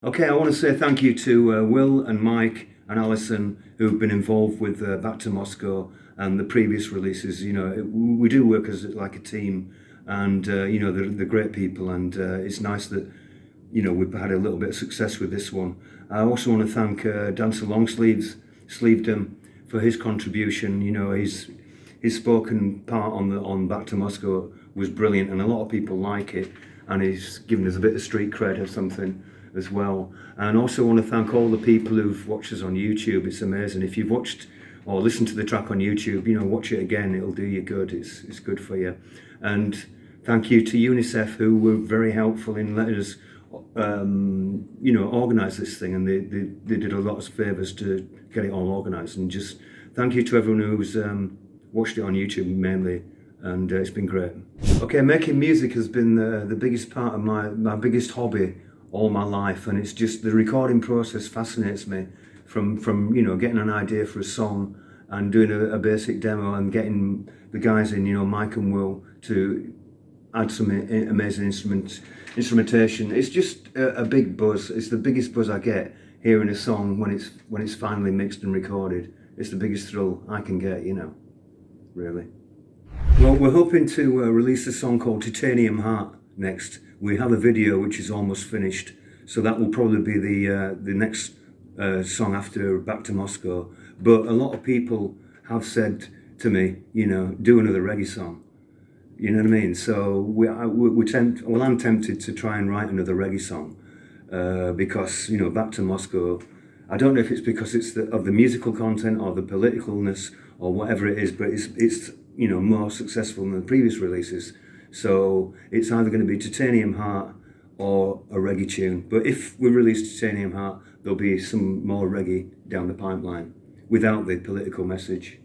Okay, I want to say thank you to Will and Mike and Alison who've been involved with Back to Moscow and the previous releases. We do work as like a team, and they're great people, and it's nice that we've had a little bit of success with this one. I also want to thank Dancer Longsleeves, Sleevedom, for his contribution. His spoken part on Back to Moscow was brilliant, and a lot of people like it, and he's given us a bit of street cred or something as well. And also want to thank all the people who've watched us on YouTube. It's amazing. If you've watched or listened to the track on YouTube, watch it again. It'll do you good. It's good for you. And thank you to UNICEF, who were very helpful in letting us organise this thing, and they did a lot of favours to get it all organised. And just thank you to everyone who's watched it on YouTube mainly, and it's been great. Okay, making music has been the biggest part of my biggest hobby all my life, and it's just the recording process fascinates me. From getting an idea for a song and doing a basic demo and getting the guys in, Mike and Will, to add some amazing instrumentation. It's just a big buzz. It's the biggest buzz I get hearing a song when it's finally mixed and recorded. It's the biggest thrill I can get, really. Well, we're hoping to release a song called Titanium Heart next. We have a video which is almost finished, so that will probably be the next song after Back to Moscow. But a lot of people have said to me, do another reggae song. You know what I mean? So I'm tempted to try and write another reggae song because Back to Moscow. I don't know if it's because it's of the musical content or the politicalness or whatever it is, but it's more successful than the previous releases. So it's either going to be Titanium Heart or a reggae tune. But if we release Titanium Heart, there'll be some more reggae down the pipeline without the political message.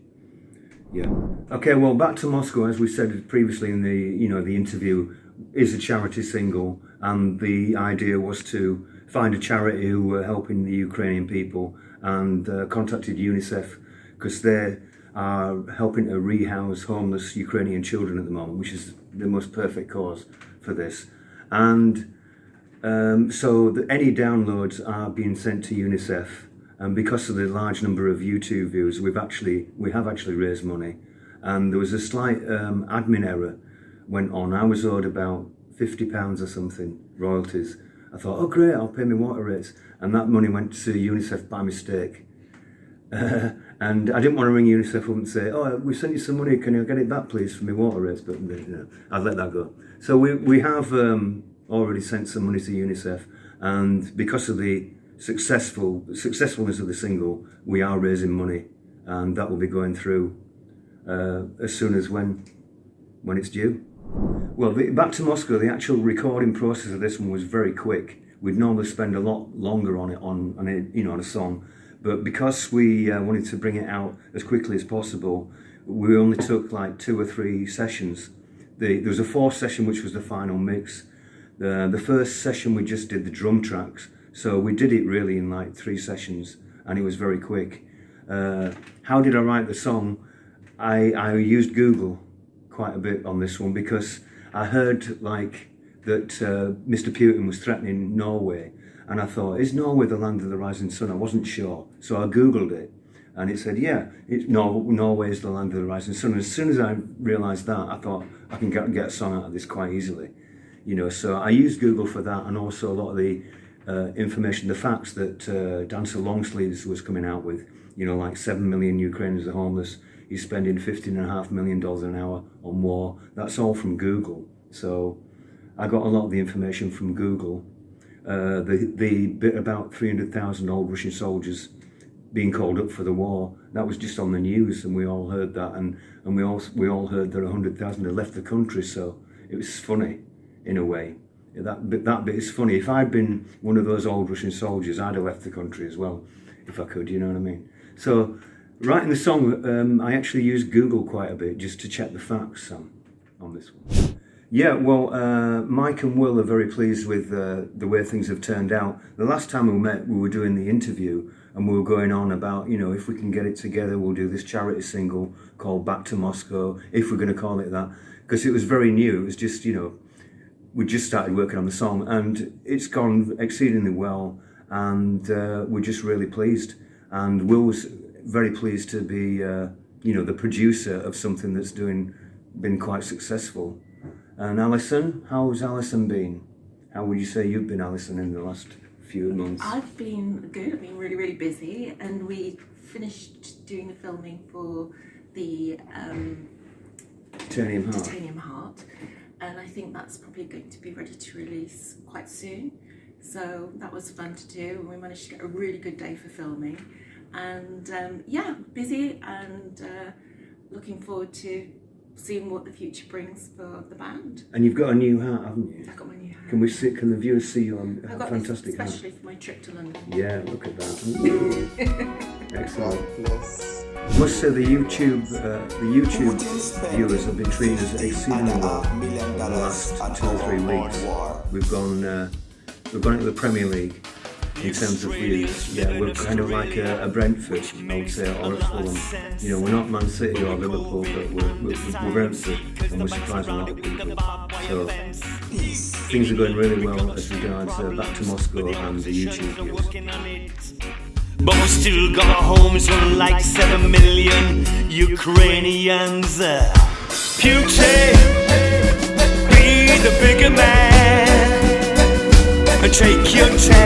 Yeah. Okay, well, Back to Moscow, as we said previously in the interview, is a charity single, and the idea was to find a charity who were helping the Ukrainian people, and contacted UNICEF because they are helping to rehouse homeless Ukrainian children at the moment, which is the most perfect cause for this. And so any downloads are being sent to UNICEF, and because of the large number of YouTube views, we have actually raised money. And there was a slight admin error went on. I was owed about £50 or something, royalties. I thought, oh great, I'll pay my water rates. And that money went to UNICEF by mistake. And I didn't want to ring UNICEF up and say, oh, we sent you some money, can you get it back please for my water rates? But I'd let that go. So we have already sent some money to UNICEF, and because of the successfulness of the single, we are raising money, and that will be going through as soon as when it's due. Well, Back to Moscow, the actual recording process of this one was very quick. We'd normally spend a lot longer on it, on a song. But because we wanted to bring it out as quickly as possible, we only took like 2 or 3 sessions. There was a 4th session, which was the final mix. The first session we just did the drum tracks, so we did it really in like 3 sessions, and it was very quick. How did I write the song? I used Google quite a bit on this one because I heard like that Mr. Putin was threatening Norway. And I thought, is Norway the land of the rising sun? I wasn't sure. So I Googled it, and it said, yeah, Norway is the land of the rising sun. And as soon as I realised that, I thought, I can get a song out of this quite easily. So I used Google for that, and also a lot of the information, the facts that Dancer Longsleeves was coming out with. Like 7 million Ukrainians are homeless. He's spending $15.5 million an hour on war. That's all from Google. So I got a lot of the information from Google. The bit about 300,000 old Russian soldiers being called up for the war, that was just on the news, and we all heard that, and we all heard that 100,000 had left the country, so it was funny in a way. That bit is funny. If I'd been one of those old Russian soldiers, I'd have left the country as well, if I could, you know what I mean? So writing the song, I actually used Google quite a bit just to check the facts on this one. Yeah, well, Mike and Will are very pleased with the way things have turned out. The last time we met, we were doing the interview, and we were going on about, if we can get it together, we'll do this charity single called Back to Moscow, if we're going to call it that, because it was very new. It was just, we just started working on the song, and it's gone exceedingly well. and we're just really pleased. And Will was very pleased to be, the producer of something that's been quite successful. And Alison, how's Alison been? How would you say you've been, Alison, in the last few months? I've been good. I've been really, really busy, and we finished doing the filming for the Titanium Heart, and I think that's probably going to be ready to release quite soon. So that was fun to do, and we managed to get a really good day for filming. And busy, and looking forward to seeing what the future brings for the band. And you've got a new hat, haven't you? I've got my new hat. Can the viewers see your I've got fantastic this hat? especially for my trip to London. Yeah, look at that. Excellent. Must say the YouTube viewers have been treating us exceedingly well over the last 2 or 3 weeks. We've gone into the Premier League in terms of views. Yeah, we're kind of like a Brentford, I would say, or a Fulham. We're not Man City or Liverpool, but we're Brentford, and we're surprising a lot of people. So things are going really well as regards Back to Moscow and the YouTube views. But we still got our homes run like 7 million Ukrainians. Putin, be the bigger man and take your chance.